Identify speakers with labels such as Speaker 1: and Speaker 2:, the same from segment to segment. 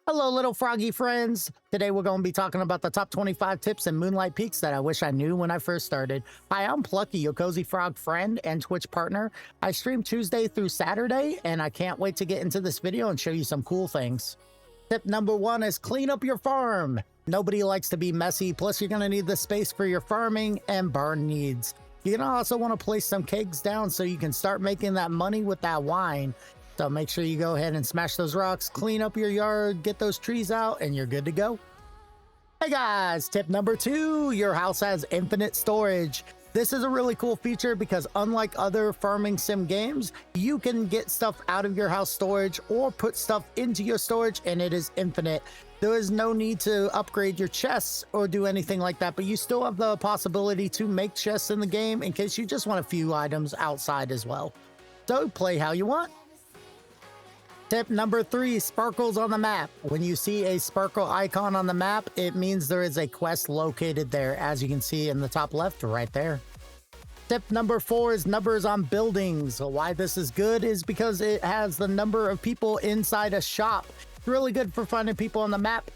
Speaker 1: Hello, little froggy friends. Today we're going to be talking about the top 25 tips in Moonlight Peaks that I wish I knew when I first started. Hi, I'm Plucky, your cozy frog friend and Twitch partner. I stream Tuesday through Saturday, and I can't wait to get into this video and show you some cool things. Tip number 1 is clean up your farm. Nobody likes to be messy, plus you're going to need the space for your farming and barn needs. You're going to also want to place some kegs down so you can start making that money with that wine. So make sure you go ahead and smash those rocks, clean up your yard, get those trees out, and you're good to go. Hey guys, tip number 2, your house has infinite storage. This is a really cool feature because unlike other farming sim games, you can get stuff out of your house storage or put stuff into your storage and it is infinite. There is no need to upgrade your chests or do anything like that, but you still have the possibility to make chests in the game in case you just want a few items outside as well. So play how you want. Tip number 3, sparkles on the map. When you see a sparkle icon on the map, it means there is a quest located there, as you can see in the top left right there. Tip number 4 is numbers on buildings. Why this is good is because it has the number of people inside a shop. It's really good for finding people on the map.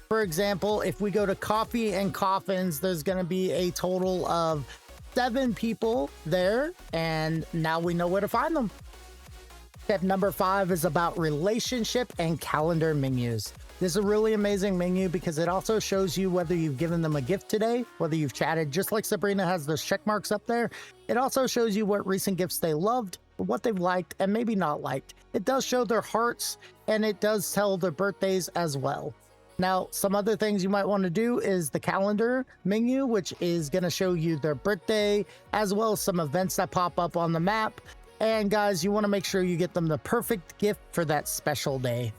Speaker 1: For example, if we go to coffee and coffins, there's going to be a total of 7 people there, and now we know where to find them. Tip number 5 is about relationship and calendar menus. This is a really amazing menu because it also shows you whether you've given them a gift today, whether you've chatted, just like Sabrina has those check marks up there. It also shows you what recent gifts they loved, what they've liked, and maybe not liked. It does show their hearts, and it does tell their birthdays as well. Now, some other things you might want to do is the calendar menu, which is going to show you their birthday, as well as some events that pop up on the map. And guys, you want to make sure you get them the perfect gift for that special day.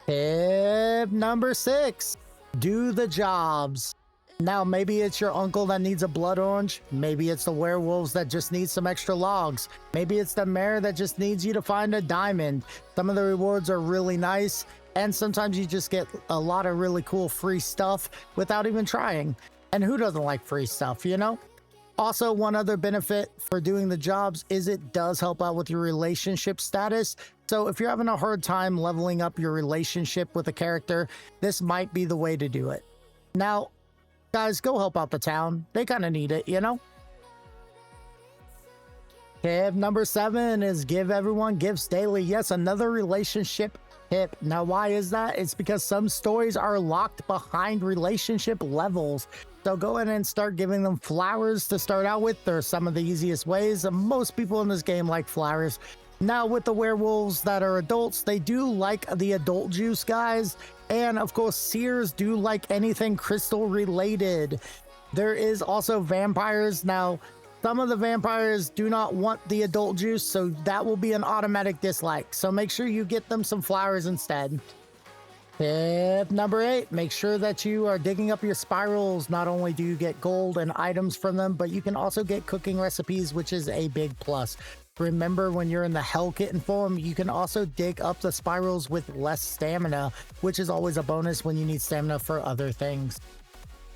Speaker 1: Tip number 6, do the jobs. Now, maybe it's your uncle that needs a blood orange. Maybe it's the werewolves that just need some extra logs. Maybe it's the mayor that just needs you to find a diamond. Some of the rewards are really nice, and sometimes you just get a lot of really cool free stuff without even trying. And who doesn't like free stuff, you know? Also, one other benefit for doing the jobs is it does help out with your relationship status. So if you're having a hard time leveling up your relationship with a character, this might be the way to do it. Now, guys, go help out the town. They kind of need it, you know? Tip number 7 is give everyone gifts daily. Yes, another relationship tip. Now, why is that? It's because some stories are locked behind relationship levels. So go ahead and start giving them flowers to start out with. They're some of the easiest ways. Most people in this game like flowers. Now with the werewolves that are adults, they do like the adult juice, guys. And of course, seers do like anything crystal related. There is also vampires. Now, some of the vampires do not want the adult juice, so that will be an automatic dislike. So make sure you get them some flowers instead. Tip number 8, make sure that you are digging up your spirals. Not only do you get gold and items from them, but you can also get cooking recipes, which is a big plus. Remember, when you're in the Hell Kitten form, you can also dig up the spirals with less stamina, which is always a bonus when you need stamina for other things.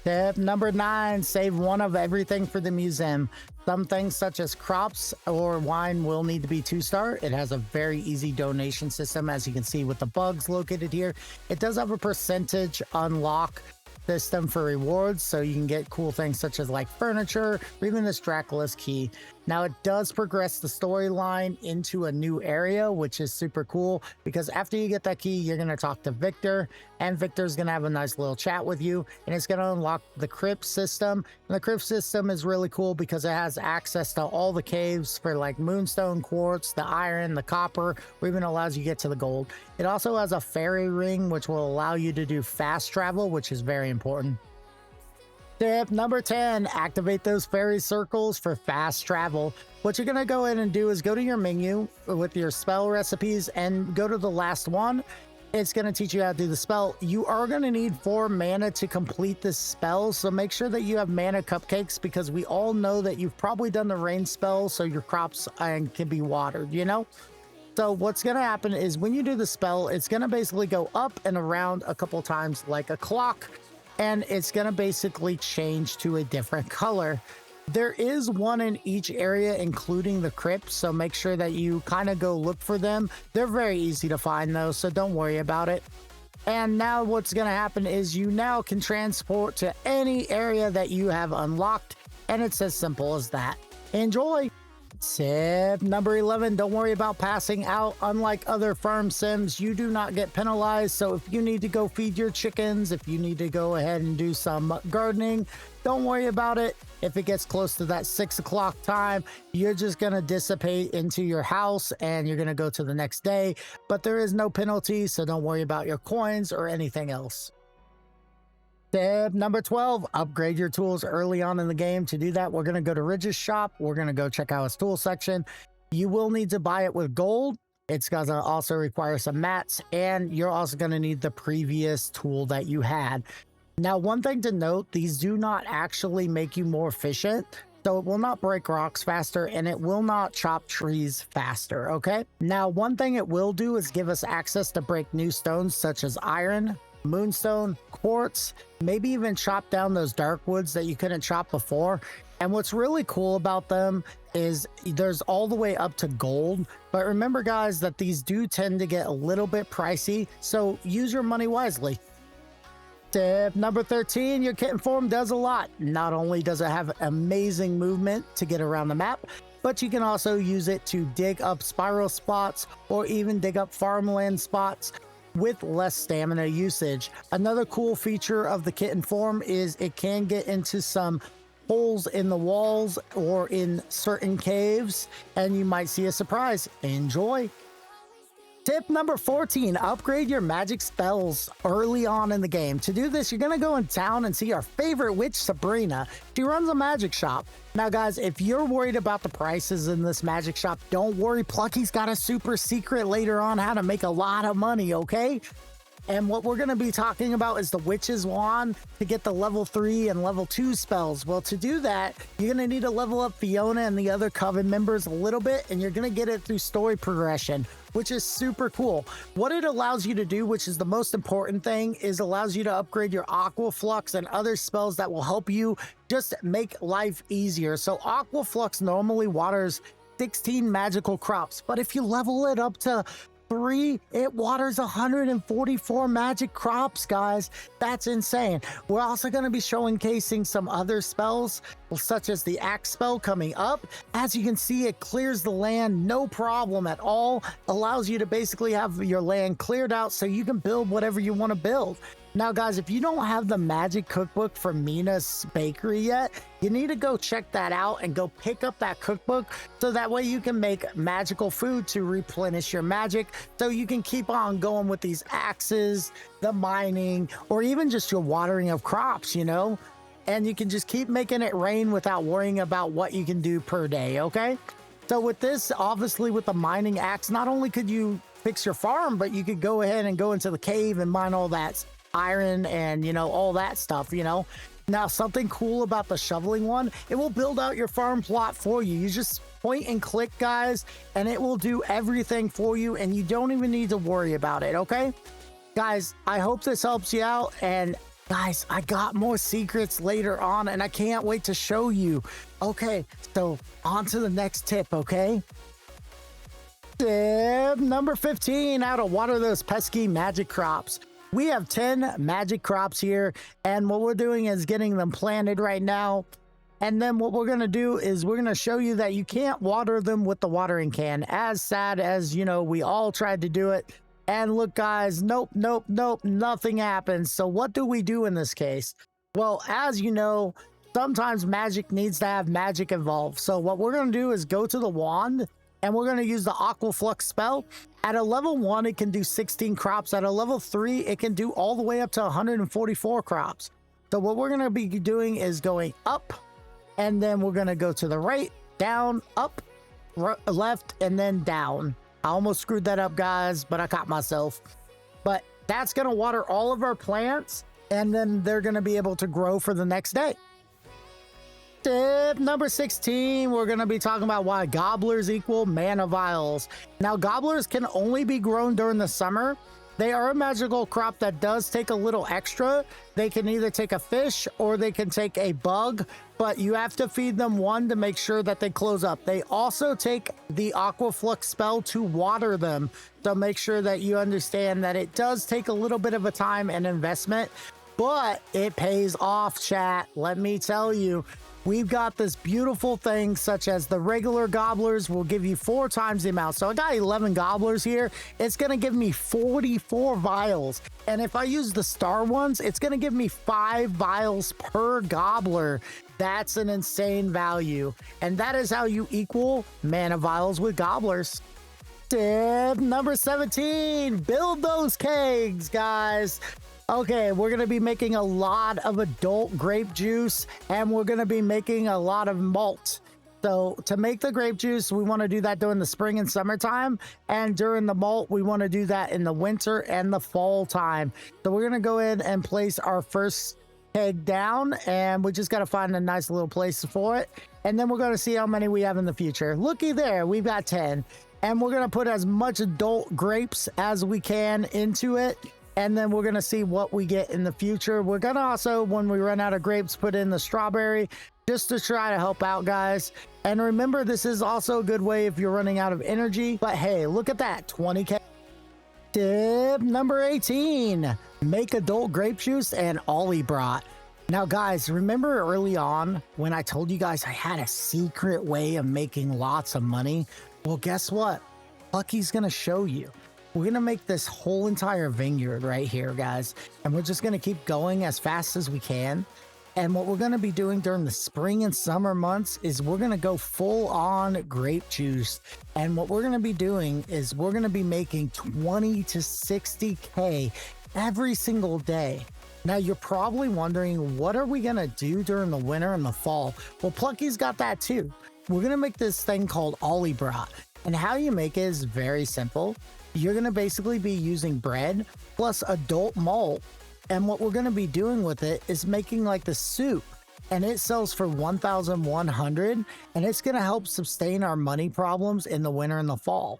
Speaker 1: Tip number 9, save one of everything for the museum. Some things such as crops or wine will need to be 2-star. It has a very easy donation system, as you can see with the bugs located here. It does have a percentage unlock system for rewards, so you can get cool things such as like furniture or even this Dracula's key. Now, it does progress the storyline into a new area, which is super cool because after you get that key, you're going to talk to Victor, and Victor's going to have a nice little chat with you, and it's going to unlock the crypt system. And the crypt system is really cool because it has access to all the caves for like moonstone, quartz, the iron, the copper, or even allows you to get to the gold. It also has a fairy ring, which will allow you to do fast travel, which is very important. Tip number 10, activate those fairy circles for fast travel. What you're going to go in and do is go to your menu with your spell recipes and go to the last one. It's going to teach you how to do the spell. You are going to need 4 mana to complete this spell, so make sure that you have mana cupcakes because we all know that you've probably done the rain spell so your crops can be watered, you know? So what's going to happen is when you do the spell, it's going to basically go up and around a couple times like a clock, and it's going to basically change to a different color. There is one in each area, including the crypts, so make sure that you kind of go look for them. They're very easy to find though, so don't worry about it. And now what's going to happen is you now can transport to any area that you have unlocked, and it's as simple as that. Enjoy! Tip number 11, don't worry about passing out. Unlike other farm sims, you do not get penalized. So if you need to go feed your chickens, if you need to go ahead and do some gardening, don't worry about it. If it gets close to that 6 o'clock time, you're just going to dissipate into your house and you're going to go to the next day. But there is no penalty, so don't worry about your coins or anything else. Tip number 12, upgrade your tools early on in the game. To do that, we're going to go to Ridge's shop. We're going to go check out his tool section. You will need to buy it with gold. It's going to also require some mats, and you're also going to need the previous tool that you had. Now, one thing to note, these do not actually make you more efficient. So it will not break rocks faster, and it will not chop trees faster, okay? Now, one thing it will do is give us access to break new stones such as iron, moonstone, quartz, maybe even chop down those dark woods that you couldn't chop before. And what's really cool about them is there's all the way up to gold. But remember, guys, that these do tend to get a little bit pricey, so use your money wisely. Tip number 13, your kitten form does a lot. Not only does it have amazing movement to get around the map, but you can also use it to dig up spiral spots or even dig up farmland spots with less stamina usage. Another cool feature of the kitten form is it can get into some holes in the walls or in certain caves, and you might see a surprise. Enjoy! Tip number 14, upgrade your magic spells early on in the game. To do this, you're going to go in town and see our favorite witch, Sabrina. She runs a magic shop. Now, guys, if you're worried about the prices in this magic shop, don't worry. Plucky's got a super secret later on how to make a lot of money, okay? And what we're going to be talking about is the Witch's Wand to get the level 3 and level 2 spells. Well, to do that, you're going to need to level up Fiona and the other Coven members a little bit, and you're going to get it through story progression, which is super cool. What it allows you to do, which is the most important thing, is allows you to upgrade your Aqua Flux and other spells that will help you just make life easier. So Aqua Flux normally waters 16 magical crops, but if you level it up to 3, it waters 144 magic crops, guys. That's insane. We're also going to be showcasing some other spells, such as the axe spell coming up. As you can see, it clears the land no problem at all. Allows you to basically have your land cleared out so you can build whatever you want to build. Now, guys, if you don't have the magic cookbook from Mina's Bakery yet, you need to go check that out and go pick up that cookbook so that way you can make magical food to replenish your magic, so you can keep on going with these axes, the mining, or even just your watering of crops, you know? And you can just keep making it rain without worrying about what you can do per day, okay? So with this, obviously with the mining axe, not only could you fix your farm, but you could go ahead and go into the cave and mine all that iron and, you know, all that stuff, you know. Now, something cool about the shoveling one, it will build out your farm plot for you. You just point and click, guys, and it will do everything for you, and you don't even need to worry about it, okay? Guys, I hope this helps you out, and guys, I got more secrets later on, and I can't wait to show you. Okay, so on to the next tip, okay? Tip number 15, how to water those pesky magic crops. We have 10 magic crops here, and what we're doing is getting them planted right now. And then what we're going to do is we're going to show you that you can't water them with the watering can. As sad as, you know, we all tried to do it. And look, guys, nope, nothing happens. So what do we do in this case? Well, as you know, sometimes magic needs to have magic involved. So what we're going to do is go to the wand, and we're going to use the Aqua Flux spell. At a level 1, it can do 16 crops. At a level 3, it can do all the way up to 144 crops. So what we're going to be doing is going up, and then we're going to go to the right, down, up, left, and then down. I almost screwed that up, guys, but I caught myself. But that's going to water all of our plants, and then they're going to be able to grow for the next day. Tip number 16, we're going to be talking about why gobblers equal mana vials. Now, gobblers can only be grown during the summer, They are a magical crop that does take a little extra. They can either take a fish or they can take a bug, but you have to feed them one to make sure that they close up. They also take the aqua flux spell to water them. So make sure that you understand that it does take a little bit of a time and investment, but it pays off, chat. Let me tell you. We've got this beautiful thing, such as the regular gobblers will give you 4 times the amount. So I got 11 gobblers here. It's going to give me 44 vials. And if I use the star ones, it's going to give me 5 vials per gobbler. That's an insane value. And that is how you equal mana vials with gobblers. Tip number 17, build those kegs, guys. Okay, we're going to be making a lot of adult grape juice, and we're going to be making a lot of malt. So to make the grape juice, we want to do that during the spring and summertime. And during the malt, we want to do that in the winter and the fall time. So we're going to go in and place our first keg down, and we just got to find a nice little place for it. And then we're going to see how many we have in the future. Looky there, we've got 10. And we're going to put as much adult grapes as we can into it. And then we're going to see what we get in the future. We're going to also, when we run out of grapes, put in the strawberry just to try to help out, guys. And remember, this is also a good way if you're running out of energy. But hey, look at that, 20k. Tip number 18, make adult grape juice and Ollie brat. Now, guys, remember early on when I told you guys I had a secret way of making lots of money? Well, guess what? Lucky's going to show you. We're going to make this whole entire vineyard right here, guys. And we're just going to keep going as fast as we can. And what we're going to be doing during the spring and summer months is we're going to go full on grape juice. And what we're going to be doing is we're going to be making 20 to 60K every single day. Now, you're probably wondering, what are we going to do during the winter and the fall? Well, Plucky's got that too. We're going to make this thing called Ollie brat. And how you make it is very simple. You're going to basically be using bread plus adult malt. And what we're going to be doing with it is making like the soup. And it sells for 1,100. And it's going to help sustain our money problems in the winter and the fall.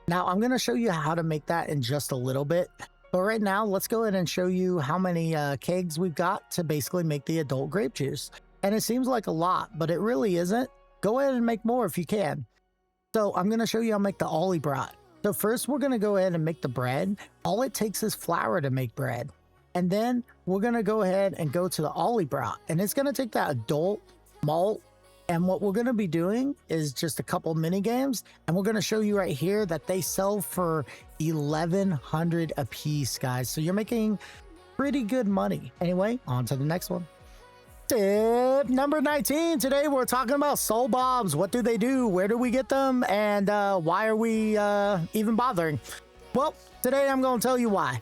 Speaker 1: Now, I'm going to show you how to make that in just a little bit. But right now, let's go ahead and show you how many kegs we've got to basically make the adult grape juice. And it seems like a lot, but it really isn't. Go ahead and make more if you can. So I'm going to show you how to make the Ollie brat. So first, we're going to go ahead and make the bread. All it takes is flour to make bread. And then we're going to go ahead and go to the Ollie brat. And it's going to take that adult malt. And what we're going to be doing is just a couple mini games. And we're going to show you right here that they sell for 1,100 a piece, guys. So you're making pretty good money. Anyway, on to the next one. Tip number 19. Today we're talking about soul bobs. What do they do? Where do we get them? And why are we even bothering? Well, today I'm going to tell you why.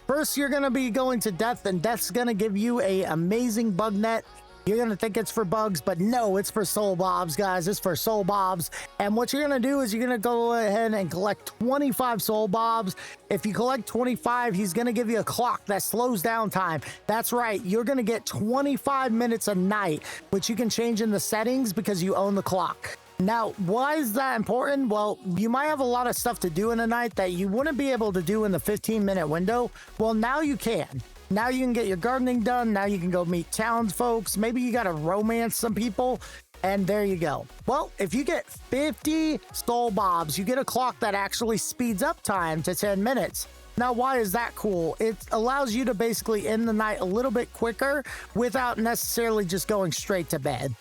Speaker 1: First, you're going to be going to Death, and Death's going to give you a amazing bug net. You're going to think it's for bugs, but no, it's for soul bobs, guys. It's for soul bobs. And what you're going to do is you're going to go ahead and collect 25 soul bobs. If you collect 25, he's going to give you a clock that slows down time. That's right. You're going to get 25 minutes a night, which you can change in the settings because you own the clock. Now, why is that important? Well, you might have a lot of stuff to do in a night that you wouldn't be able to do in the 15-minute window. Well, now you can. Now you can get your gardening done. Now you can go meet townsfolk. Maybe you got to romance some people. And there you go. Well, if you get 50 soul bobs, you get a clock that actually speeds up time to 10 minutes. Now, why is that cool? It allows you to basically end the night a little bit quicker without necessarily just going straight to bed.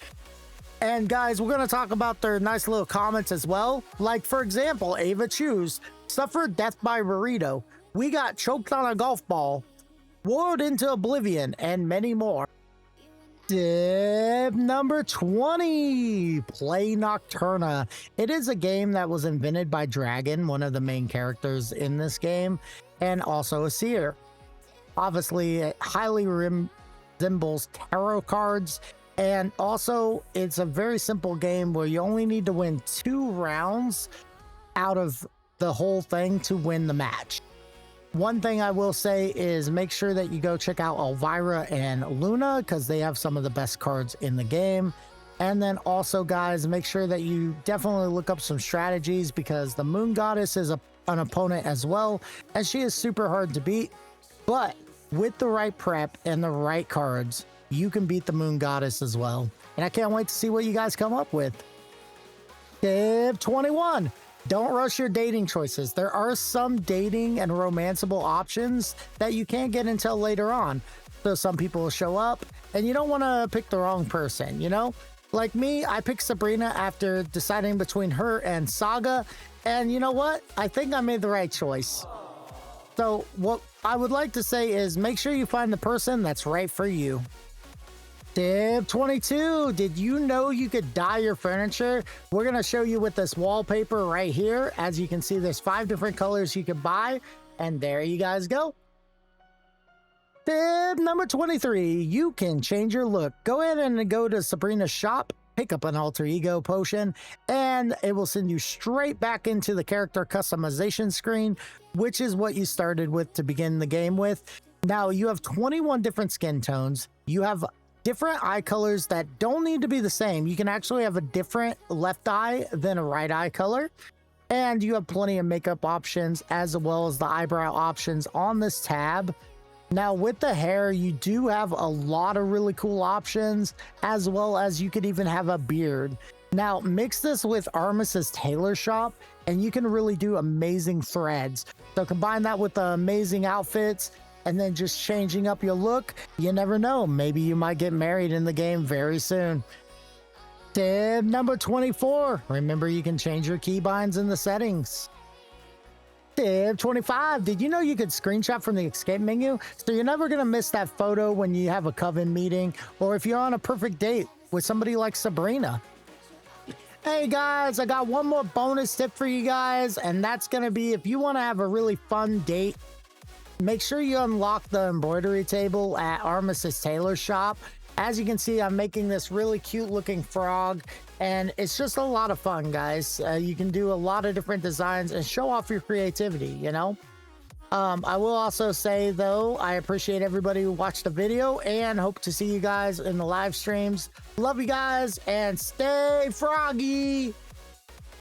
Speaker 1: And guys, we're going to talk about their nice little comments as well. Like, for example, Ava Choose suffered death by burrito. We got choked on a golf ball. Whirled into oblivion, and many more. Tip number 20, play Nocturna. It is a game that was invented by Dragon, one of the main characters in this game, and also a seer. Obviously, it highly resembles tarot cards, and also it's a very simple game where you only need to win 2 rounds out of the whole thing to win the match. One thing I will say is make sure that you go check out Elvira and Luna because they have some of the best cards in the game. And then also, guys, make sure that you definitely look up some strategies because the Moon Goddess is a an opponent as well, and she is super hard to beat. But with the right prep and the right cards, you can beat the Moon Goddess as well. And I can't wait to see what you guys come up with. Tip 21. Don't rush your dating choices. There are some dating and romanceable options that you can't get until later on. So some people will show up and you don't want to pick the wrong person, you know? Like me, I picked Sabrina after deciding between her and Saga. And you know what? I think I made the right choice. So what I would like to say is make sure you find the person that's right for you. Tip 22. Did you know you could dye your furniture? We're going to show you with this wallpaper right here. As you can see, there's 5 different colors you can buy. And there you guys go. Tip number 23. You can change your look. Go ahead and go to Sabrina's shop, pick up an alter ego potion, and it will send you straight back into the character customization screen, which is what you started with to begin the game with. Now you have 21 different skin tones. You have different eye colors that don't need to be the same. You can actually have a different left eye than a right eye color. And you have plenty of makeup options as well as the eyebrow options on this tab. Now with the hair, you do have a lot of really cool options, as well as you could even have a beard. Now mix this with Armis's tailor shop and you can really do amazing threads. So combine that with the amazing outfits and then just changing up your look. You never know, maybe you might get married in the game very soon. Tip number 24. Remember, you can change your keybinds in the settings. Tip 25. Did you know you could screenshot from the escape menu? So you're never going to miss that photo when you have a coven meeting or if you're on a perfect date with somebody like Sabrina. Hey guys, I got one more bonus tip for you guys, and that's going to be if you want to have a really fun date, make sure you unlock the embroidery table at Armis's tailor shop. As you can see, I'm making this really cute looking frog, and it's just a lot of fun, guys. You can do a lot of different designs and show off your creativity, you know? I will also say, though, I appreciate everybody who watched the video and hope to see you guys in the live streams. Love you guys and stay froggy!